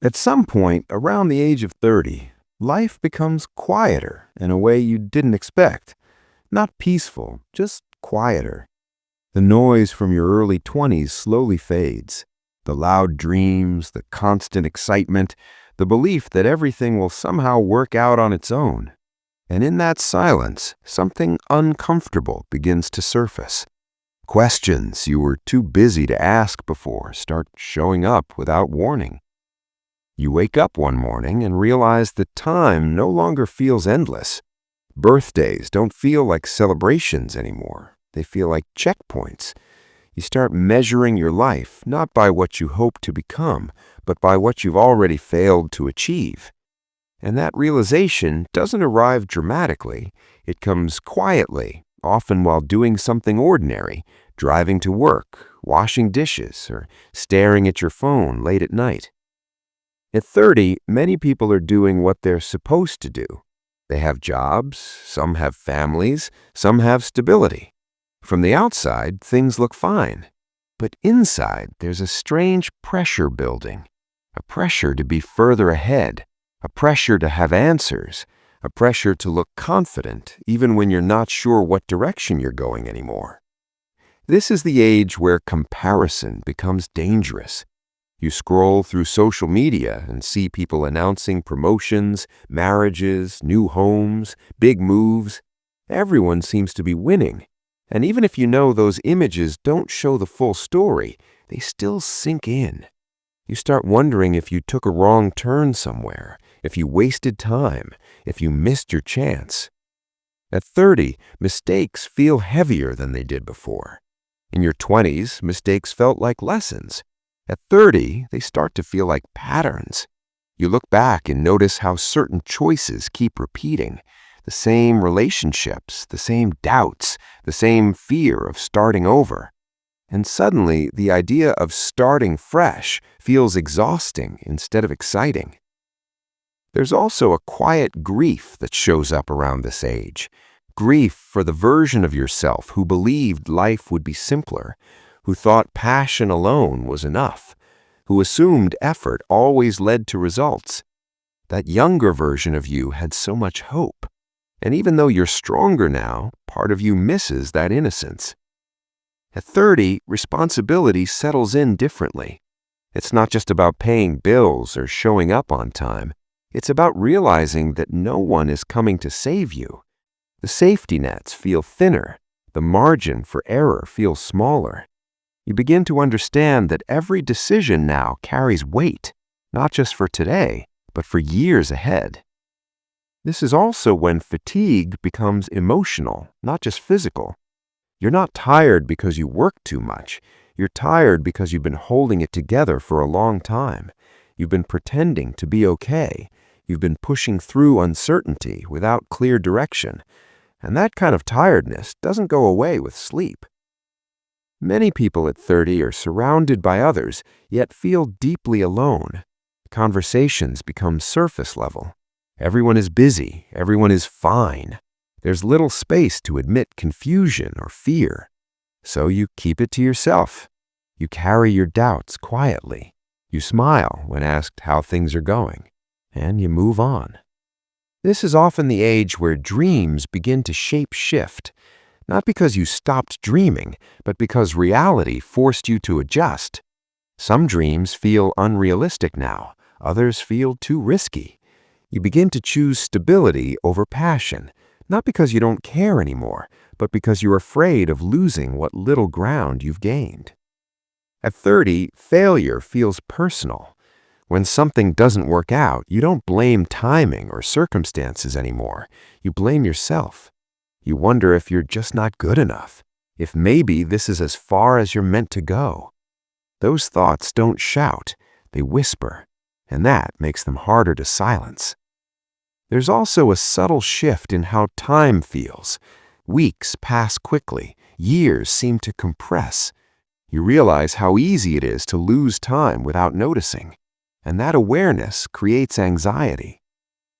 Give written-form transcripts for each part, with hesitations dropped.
At some point around the age of 30, life becomes quieter in a way you didn't expect. Not peaceful, just quieter. The noise from your early 20s slowly fades. The loud dreams, the constant excitement, the belief that everything will somehow work out on its own. And in that silence, something uncomfortable begins to surface. Questions you were too busy to ask before start showing up without warning. You wake up one morning and realize that time no longer feels endless. Birthdays don't feel like celebrations anymore. They feel like checkpoints. You start measuring your life not by what you hope to become, but by what you've already failed to achieve. And that realization doesn't arrive dramatically. It comes quietly, often while doing something ordinary, driving to work, washing dishes, or staring at your phone late at night. At 30, many people are doing what they're supposed to do. They have jobs, some have families, some have stability. From the outside, things look fine. But inside, there's a strange pressure building. A pressure to be further ahead. A pressure to have answers. A pressure to look confident, even when you're not sure what direction you're going anymore. This is the age where comparison becomes dangerous. You scroll through social media and see people announcing promotions, marriages, new homes, big moves. Everyone seems to be winning. And even if you know those images don't show the full story, they still sink in. You start wondering if you took a wrong turn somewhere, if you wasted time, if you missed your chance. At 30, mistakes feel heavier than they did before. In your 20s, mistakes felt like lessons. At 30, they start to feel like patterns. You look back and notice how certain choices keep repeating. The same relationships, the same doubts, the same fear of starting over. And suddenly, the idea of starting fresh feels exhausting instead of exciting. There's also a quiet grief that shows up around this age. Grief for the version of yourself who believed life would be simpler, who thought passion alone was enough, who assumed effort always led to results. That younger version of you had so much hope. And even though you're stronger now, part of you misses that innocence. At 30, responsibility settles in differently. It's not just about paying bills or showing up on time. It's about realizing that no one is coming to save you. The safety nets feel thinner. The margin for error feels smaller. You begin to understand that every decision now carries weight, not just for today, but for years ahead. This is also when fatigue becomes emotional, not just physical. You're not tired because you work too much. You're tired because you've been holding it together for a long time. You've been pretending to be okay. You've been pushing through uncertainty without clear direction. And that kind of tiredness doesn't go away with sleep. Many people at 30 are surrounded by others, yet feel deeply alone. Conversations become surface level. Everyone is busy. Everyone is fine. There's little space to admit confusion or fear. So you keep it to yourself. You carry your doubts quietly. You smile when asked how things are going. And you move on. This is often the age where dreams begin to shape-shift. Not because you stopped dreaming, but because reality forced you to adjust. Some dreams feel unrealistic now. Others feel too risky. You begin to choose stability over passion, not because you don't care anymore, but because you're afraid of losing what little ground you've gained. At 30, failure feels personal. When something doesn't work out, you don't blame timing or circumstances anymore. You blame yourself. You wonder if you're just not good enough, if maybe this is as far as you're meant to go. Those thoughts don't shout, they whisper, and that makes them harder to silence. There's also a subtle shift in how time feels. Weeks pass quickly, years seem to compress. You realize how easy it is to lose time without noticing, and that awareness creates anxiety.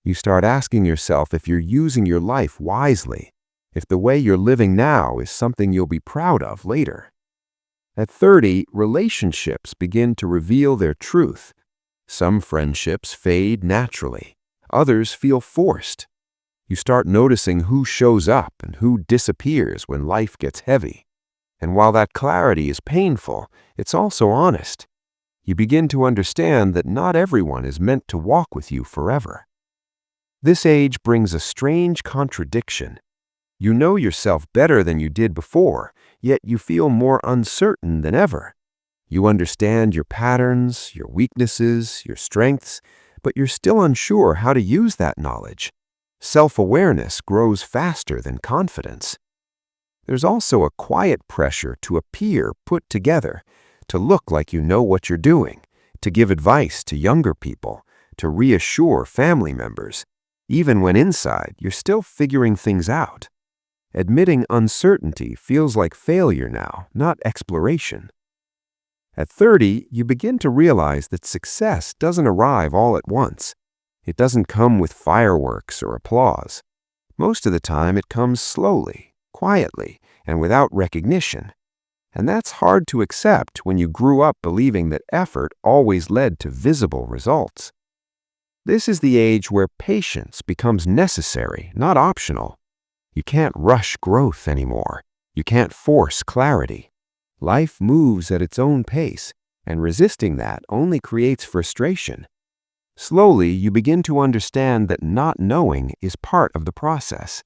You start asking yourself if you're using your life wisely, if the way you're living now is something you'll be proud of later. At 30, relationships begin to reveal their truth. Some friendships fade naturally. Others feel forced. You start noticing who shows up and who disappears when life gets heavy. And while that clarity is painful, it's also honest. You begin to understand that not everyone is meant to walk with you forever. This age brings a strange contradiction. You know yourself better than you did before, yet you feel more uncertain than ever. You understand your patterns, your weaknesses, your strengths, but you're still unsure how to use that knowledge. Self-awareness grows faster than confidence. There's also a quiet pressure to appear put together, to look like you know what you're doing, to give advice to younger people, to reassure family members, even when inside you're still figuring things out. Admitting uncertainty feels like failure now, not exploration. At 30, you begin to realize that success doesn't arrive all at once. It doesn't come with fireworks or applause. Most of the time, it comes slowly, quietly, and without recognition. And that's hard to accept when you grew up believing that effort always led to visible results. This is the age where patience becomes necessary, not optional. You can't rush growth anymore. You can't force clarity. Life moves at its own pace, and resisting that only creates frustration. Slowly, you begin to understand that not knowing is part of the process.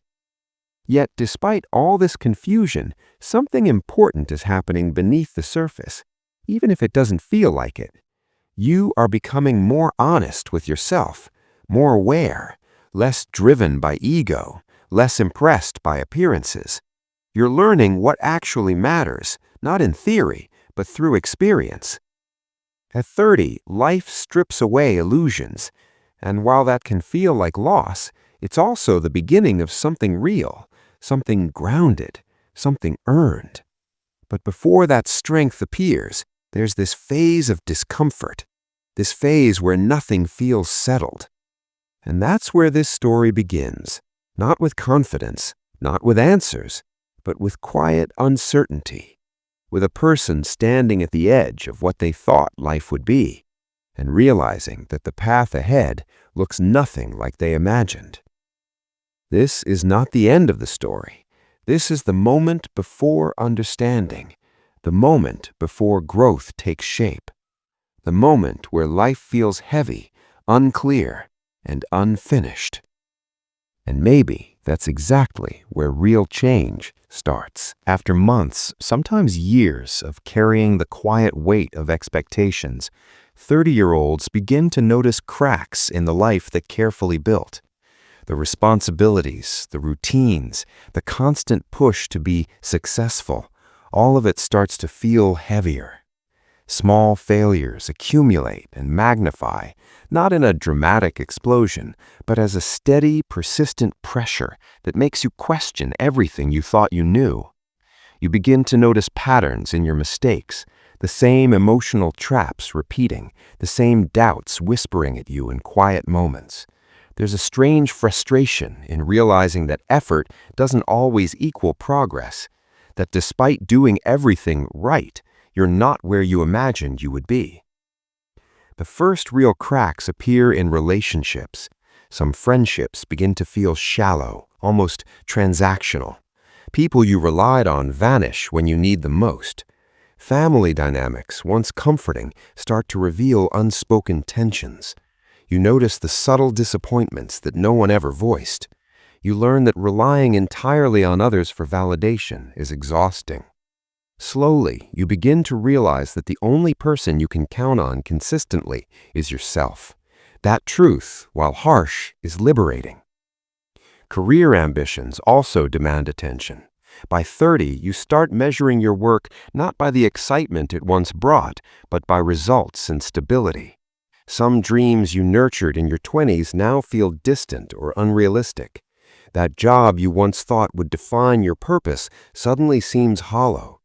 Yet, despite all this confusion, something important is happening beneath the surface, even if it doesn't feel like it. You are becoming more honest with yourself, more aware, less driven by ego, less impressed by appearances. You're learning what actually matters, not in theory, but through experience. At 30, life strips away illusions, and while that can feel like loss, it's also the beginning of something real, something grounded, something earned. But before that strength appears, there's this phase of discomfort, this phase where nothing feels settled. And that's where this story begins, not with confidence, not with answers, but with quiet uncertainty, with a person standing at the edge of what they thought life would be, and realizing that the path ahead looks nothing like they imagined. This is not the end of the story. This is the moment before understanding, the moment before growth takes shape, the moment where life feels heavy, unclear, and unfinished. And maybe that's exactly where real change starts. After months, sometimes years, of carrying the quiet weight of expectations, 30-year-olds begin to notice cracks in the life they carefully built. The responsibilities, the routines, the constant push to be successful, all of it starts to feel heavier. Small failures accumulate and magnify, not in a dramatic explosion, but as a steady, persistent pressure that makes you question everything you thought you knew. You begin to notice patterns in your mistakes, the same emotional traps repeating, the same doubts whispering at you in quiet moments. There's a strange frustration in realizing that effort doesn't always equal progress, that despite doing everything right, you're not where you imagined you would be. The first real cracks appear in relationships. Some friendships begin to feel shallow, almost transactional. People you relied on vanish when you need them most. Family dynamics, once comforting, start to reveal unspoken tensions. You notice the subtle disappointments that no one ever voiced. You learn that relying entirely on others for validation is exhausting. Slowly, you begin to realize that the only person you can count on consistently is yourself. That truth, while harsh, is liberating. Career ambitions also demand attention. By 30, you start measuring your work not by the excitement it once brought, but by results and stability. Some dreams you nurtured in your 20s now feel distant or unrealistic. That job you once thought would define your purpose suddenly seems hollow.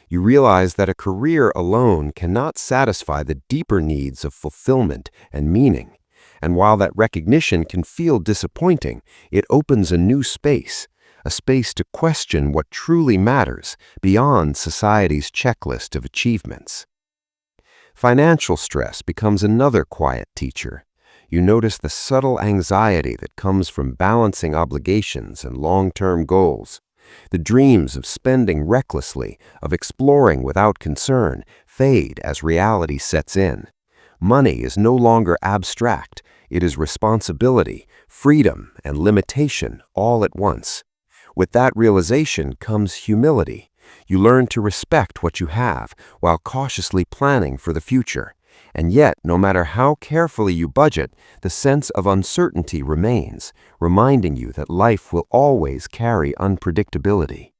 You realize that a career alone cannot satisfy the deeper needs of fulfillment and meaning. And while that recognition can feel disappointing, it opens a new space, a space to question what truly matters beyond society's checklist of achievements. Financial stress becomes another quiet teacher. You notice the subtle anxiety that comes from balancing obligations and long-term goals. The dreams of spending recklessly, of exploring without concern, fade as reality sets in. Money is no longer abstract. It is responsibility, freedom, and limitation all at once. With that realization comes humility. You learn to respect what you have while cautiously planning for the future. And yet, no matter how carefully you budget, the sense of uncertainty remains, reminding you that life will always carry unpredictability.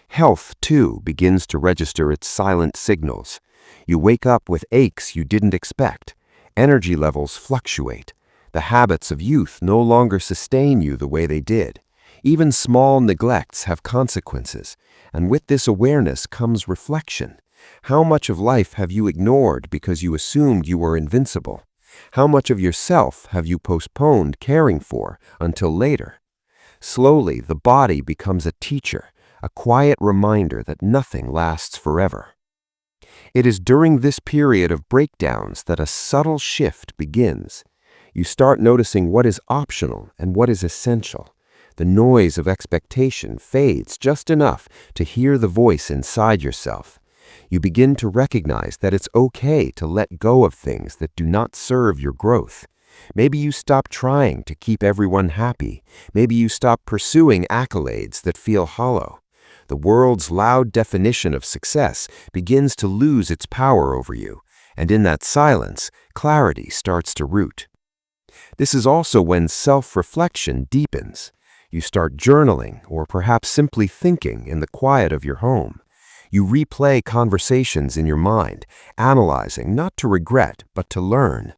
Health, too, begins to register its silent signals. You wake up with aches you didn't expect. Energy levels fluctuate. The habits of youth no longer sustain you the way they did. Even small neglects have consequences, and with this awareness comes reflection. How much of life have you ignored because you assumed you were invincible? How much of yourself have you postponed caring for until later? Slowly, the body becomes a teacher, a quiet reminder that nothing lasts forever. It is during this period of breakdowns that a subtle shift begins. You start noticing what is optional and what is essential. The noise of expectation fades just enough to hear the voice inside yourself. You begin to recognize that it's okay to let go of things that do not serve your growth. Maybe you stop trying to keep everyone happy. Maybe you stop pursuing accolades that feel hollow. The world's loud definition of success begins to lose its power over you, and in that silence, clarity starts to root. This is also when self-reflection deepens. You start journaling or perhaps simply thinking in the quiet of your home. You replay conversations in your mind, analyzing not to regret but to learn.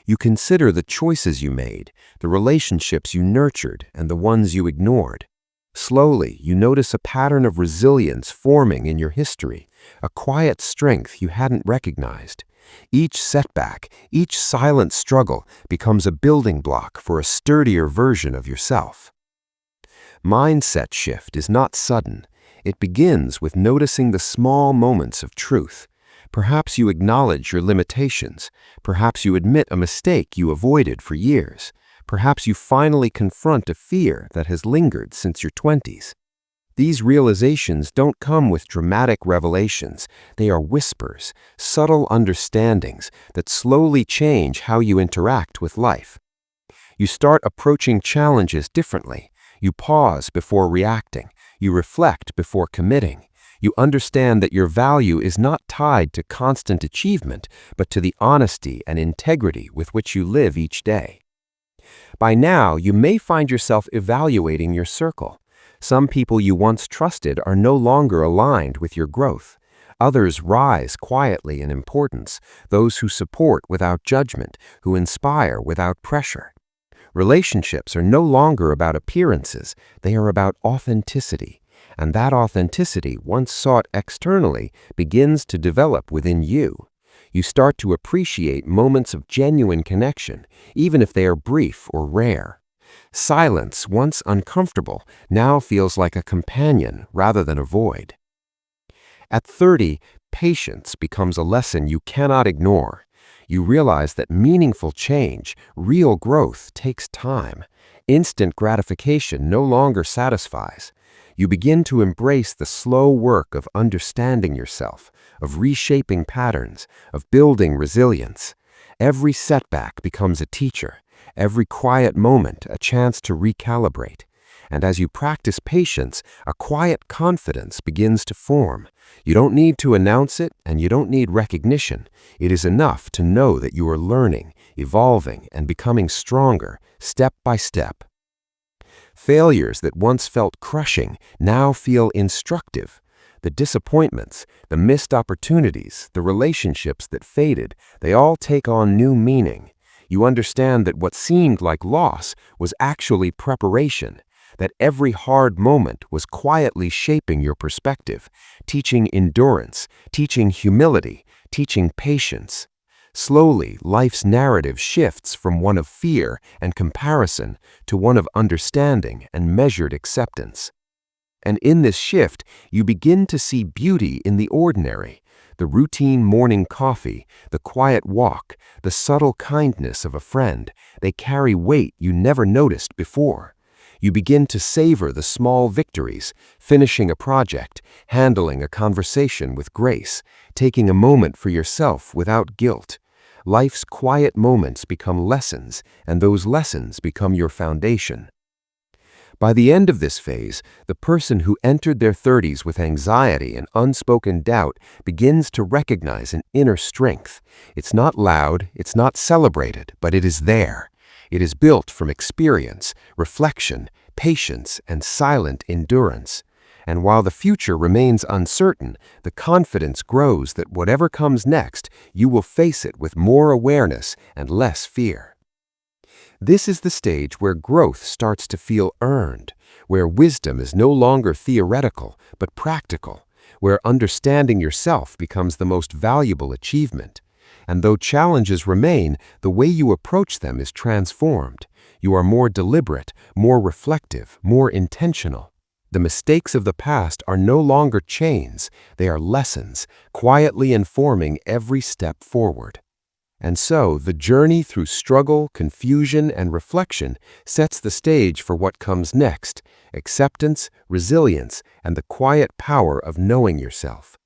You consider the choices you made, the relationships you nurtured, and the ones you ignored. Slowly, you notice a pattern of resilience forming in your history, a quiet strength you hadn't recognized. Each setback, each silent struggle becomes a building block for a sturdier version of yourself. Mindset shift is not sudden. It begins with noticing the small moments of truth. Perhaps you acknowledge your limitations. Perhaps you admit a mistake you avoided for years. Perhaps you finally confront a fear that has lingered since your 20s. These realizations don't come with dramatic revelations. They are whispers, subtle understandings that slowly change how you interact with life. You start approaching challenges differently. You pause before reacting. You reflect before committing. You understand that your value is not tied to constant achievement, but to the honesty and integrity with which you live each day. By now, you may find yourself evaluating your circle. Some people you once trusted are no longer aligned with your growth. Others rise quietly in importance, those who support without judgment, who inspire without pressure. Relationships are no longer about appearances, they are about authenticity. And that authenticity, once sought externally, begins to develop within you. You start to appreciate moments of genuine connection, even if they are brief or rare. Silence, once uncomfortable, now feels like a companion rather than a void. At 30, patience becomes a lesson you cannot ignore. You realize that meaningful change, real growth, takes time. Instant gratification no longer satisfies. You begin to embrace the slow work of understanding yourself, of reshaping patterns, of building resilience. Every setback becomes a teacher, every quiet moment a chance to recalibrate. And as you practice patience, a quiet confidence begins to form. You don't need to announce it, and you don't need recognition. It is enough to know that you are learning, evolving, and becoming stronger, step by step. Failures that once felt crushing now feel instructive. The disappointments, the missed opportunities, the relationships that faded, they all take on new meaning. You understand that what seemed like loss was actually preparation, that every hard moment was quietly shaping your perspective, teaching endurance, teaching humility, teaching patience. Slowly, life's narrative shifts from one of fear and comparison to one of understanding and measured acceptance. And in this shift, you begin to see beauty in the ordinary, The routine morning coffee, the quiet walk, the subtle kindness of a friend, they carry weight you never noticed before. You begin to savor the small victories, finishing a project, handling a conversation with grace, taking a moment for yourself without guilt. Life's quiet moments become lessons, and those lessons become your foundation. By the end of this phase, the person who entered their 30s with anxiety and unspoken doubt begins to recognize an inner strength. It's not loud, it's not celebrated, but it is there. It is built from experience, reflection, patience, and silent endurance. And while the future remains uncertain, the confidence grows that whatever comes next, you will face it with more awareness and less fear. This is the stage where growth starts to feel earned, where wisdom is no longer theoretical but practical, where understanding yourself becomes the most valuable achievement. And though challenges remain, the way you approach them is transformed. You are more deliberate, more reflective, more intentional. The mistakes of the past are no longer chains, they are lessons, quietly informing every step forward. And so, the journey through struggle, confusion, and reflection sets the stage for what comes next: acceptance, resilience, and the quiet power of knowing yourself.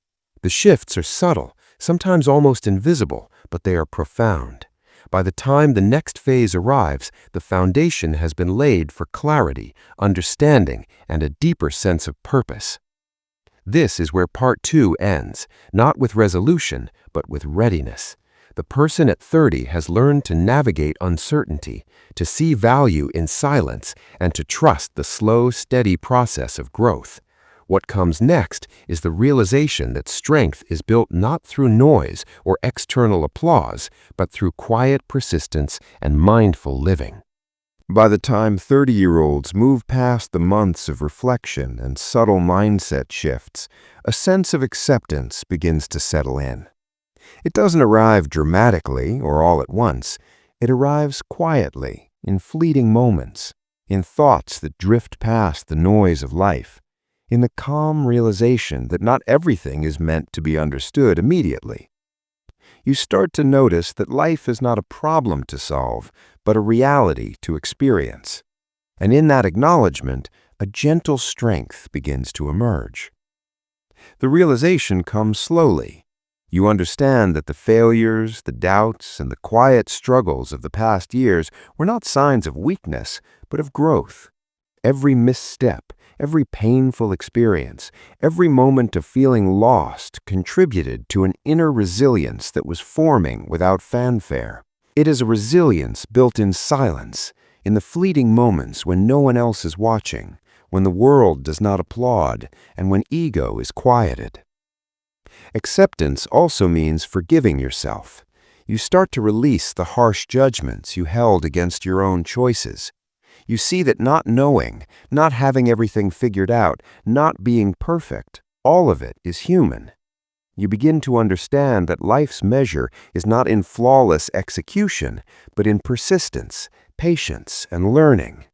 The shifts are subtle, sometimes almost invisible, but they are profound. By the time the next phase arrives, the foundation has been laid for clarity, understanding, and a deeper sense of purpose. This is where part 2 ends, not with resolution, but with readiness. The person at 30 has learned to navigate uncertainty, to see value in silence, and to trust the slow, steady process of growth. What comes next is the realization that strength is built not through noise or external applause, but through quiet persistence and mindful living. By the time 30-year-olds move past the months of reflection and subtle mindset shifts, a sense of acceptance begins to settle in. It doesn't arrive dramatically or all at once. It arrives quietly, in fleeting moments, in thoughts that drift past the noise of life, in the calm realization that not everything is meant to be understood immediately. You start to notice that life is not a problem to solve, but a reality to experience. And in that acknowledgement, a gentle strength begins to emerge. The realization comes slowly. You understand that the failures, the doubts, and the quiet struggles of the past years were not signs of weakness, but of growth. Every misstep, every painful experience, every moment of feeling lost contributed to an inner resilience that was forming without fanfare. It is a resilience built in silence, in the fleeting moments when no one else is watching, when the world does not applaud, and when ego is quieted. Acceptance also means forgiving yourself. You start to release the harsh judgments you held against your own choices. You see that not knowing, not having everything figured out, not being perfect, all of it is human. You begin to understand that life's measure is not in flawless execution, but in persistence, patience, and learning.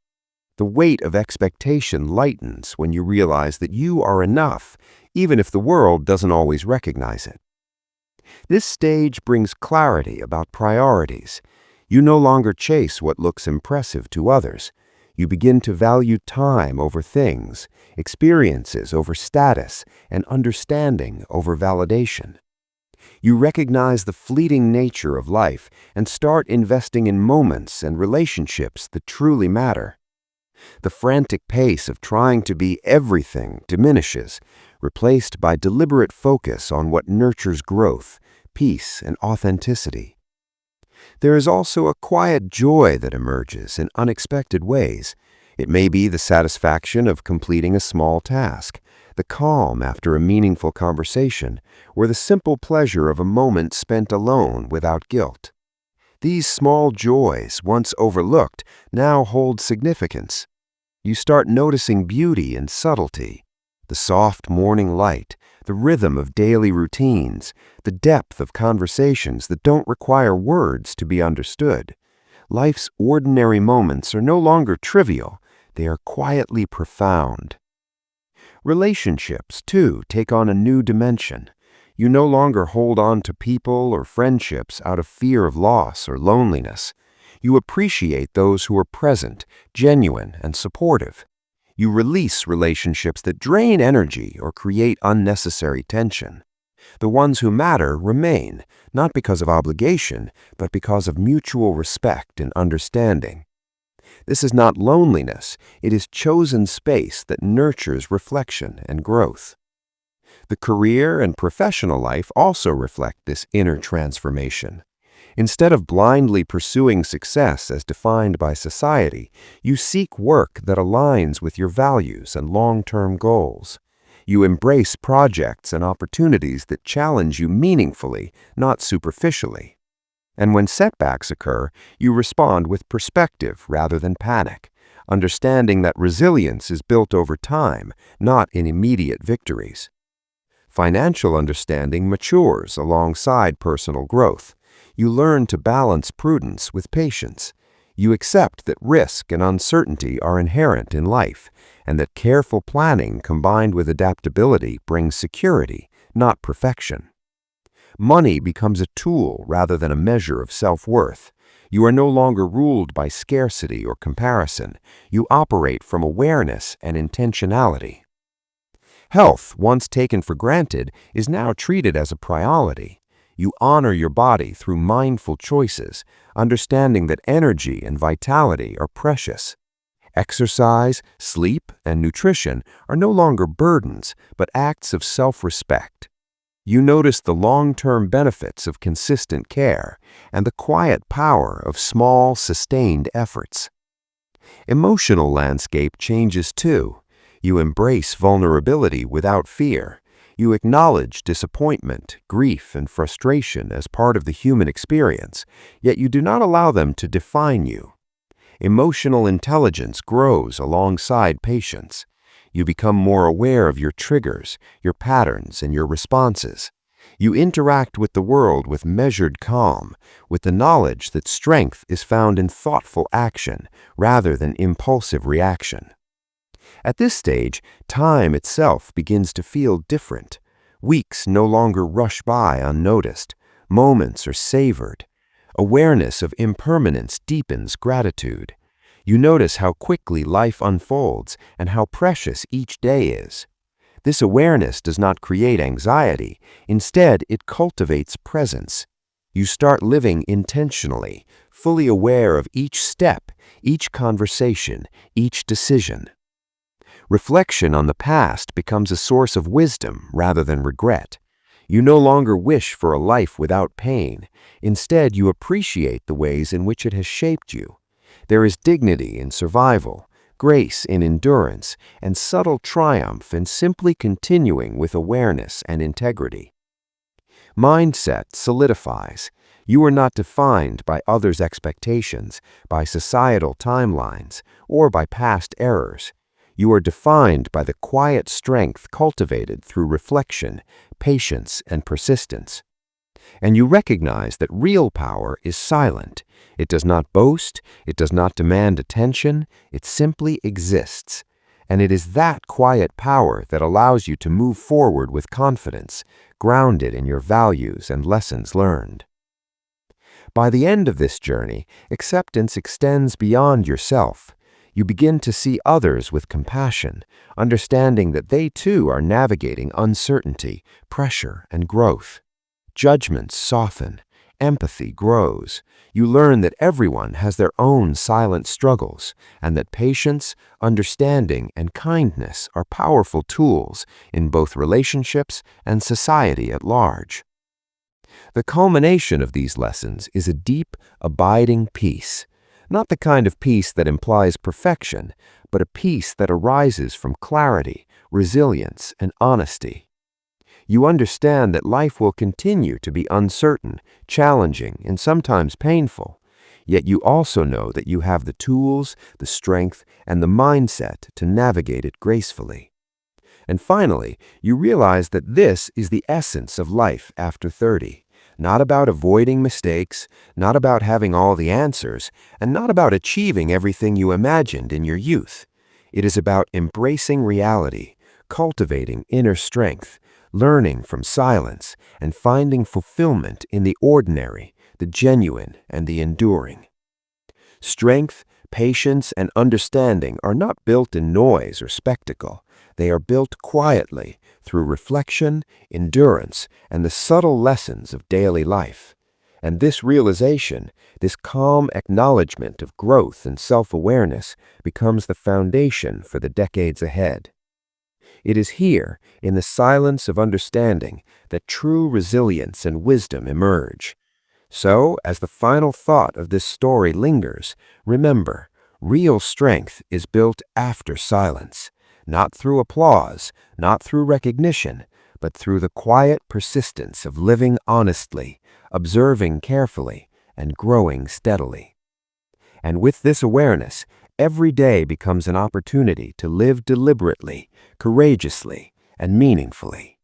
The weight of expectation lightens when you realize that you are enough, even if the world doesn't always recognize it. This stage brings clarity about priorities. You no longer chase what looks impressive to others. You begin to value time over things, experiences over status, and understanding over validation. You recognize the fleeting nature of life and start investing in moments and relationships that truly matter. The frantic pace of trying to be everything diminishes, replaced by deliberate focus on what nurtures growth, peace, and authenticity. There is also a quiet joy that emerges in unexpected ways. It may be the satisfaction of completing a small task, the calm after a meaningful conversation, or the simple pleasure of a moment spent alone without guilt. These small joys, once overlooked, now hold significance. You start noticing beauty and subtlety, the soft morning light, the rhythm of daily routines, the depth of conversations that don't require words to be understood. Life's ordinary moments are no longer trivial, they are quietly profound. Relationships, too, take on a new dimension. You no longer hold on to people or friendships out of fear of loss or loneliness. You appreciate those who are present, genuine, and supportive. You release relationships that drain energy or create unnecessary tension. The ones who matter remain, not because of obligation, but because of mutual respect and understanding. This is not loneliness, it is chosen space that nurtures reflection and growth. The career and professional life also reflect this inner transformation. Instead of blindly pursuing success as defined by society, you seek work that aligns with your values and long-term goals. You embrace projects and opportunities that challenge you meaningfully, not superficially. And when setbacks occur, you respond with perspective rather than panic, understanding that resilience is built over time, not in immediate victories. Financial understanding matures alongside personal growth. You learn to balance prudence with patience. You accept that risk and uncertainty are inherent in life, and that careful planning combined with adaptability brings security, not perfection. Money becomes a tool rather than a measure of self-worth. You are no longer ruled by scarcity or comparison. You operate from awareness and intentionality. Health, once taken for granted, is now treated as a priority. You honor your body through mindful choices, understanding that energy and vitality are precious. Exercise, sleep, and nutrition are no longer burdens, but acts of self-respect. You notice the long-term benefits of consistent care and the quiet power of small, sustained efforts. Emotional landscape changes too. You embrace vulnerability without fear. You acknowledge disappointment, grief, and frustration as part of the human experience, yet you do not allow them to define you. Emotional intelligence grows alongside patience. You become more aware of your triggers, your patterns, and your responses. You interact with the world with measured calm, with the knowledge that strength is found in thoughtful action rather than impulsive reaction. At this stage, time itself begins to feel different. Weeks no longer rush by unnoticed. Moments are savored. Awareness of impermanence deepens gratitude. You notice how quickly life unfolds and how precious each day is. This awareness does not create anxiety. Instead, it cultivates presence. You start living intentionally, fully aware of each step, each conversation, each decision. Reflection on the past becomes a source of wisdom rather than regret. You no longer wish for a life without pain. Instead, you appreciate the ways in which it has shaped you. There is dignity in survival, grace in endurance, and subtle triumph in simply continuing with awareness and integrity. Mindset solidifies. You are not defined by others' expectations, by societal timelines, or by past errors. You are defined by the quiet strength cultivated through reflection, patience, and persistence. And you recognize that real power is silent. It does not boast, it does not demand attention, it simply exists. And it is that quiet power that allows you to move forward with confidence, grounded in your values and lessons learned. By the end of this journey, acceptance extends beyond yourself. You begin to see others with compassion, understanding that they too are navigating uncertainty, pressure, and growth. Judgments soften, empathy grows. You learn that everyone has their own silent struggles, and that patience, understanding, and kindness are powerful tools in both relationships and society at large. The culmination of these lessons is a deep, abiding peace. Not the kind of peace that implies perfection, but a peace that arises from clarity, resilience, and honesty. You understand that life will continue to be uncertain, challenging, and sometimes painful, yet you also know that you have the tools, the strength, and the mindset to navigate it gracefully. And finally, you realize that this is the essence of life after 30. Not about avoiding mistakes, not about having all the answers, and not about achieving everything you imagined in your youth. It is about embracing reality, cultivating inner strength, learning from silence, and finding fulfillment in the ordinary, the genuine, and the enduring. Strength, patience, and understanding are not built in noise or spectacle. They are built quietly through reflection, endurance, and the subtle lessons of daily life. And this realization, this calm acknowledgement of growth and self-awareness, becomes the foundation for the decades ahead. It is here, in the silence of understanding, that true resilience and wisdom emerge. So, as the final thought of this story lingers, remember, real strength is built after silence, not through applause, not through recognition, but through the quiet persistence of living honestly, observing carefully, and growing steadily. And with this awareness, every day becomes an opportunity to live deliberately, courageously, and meaningfully.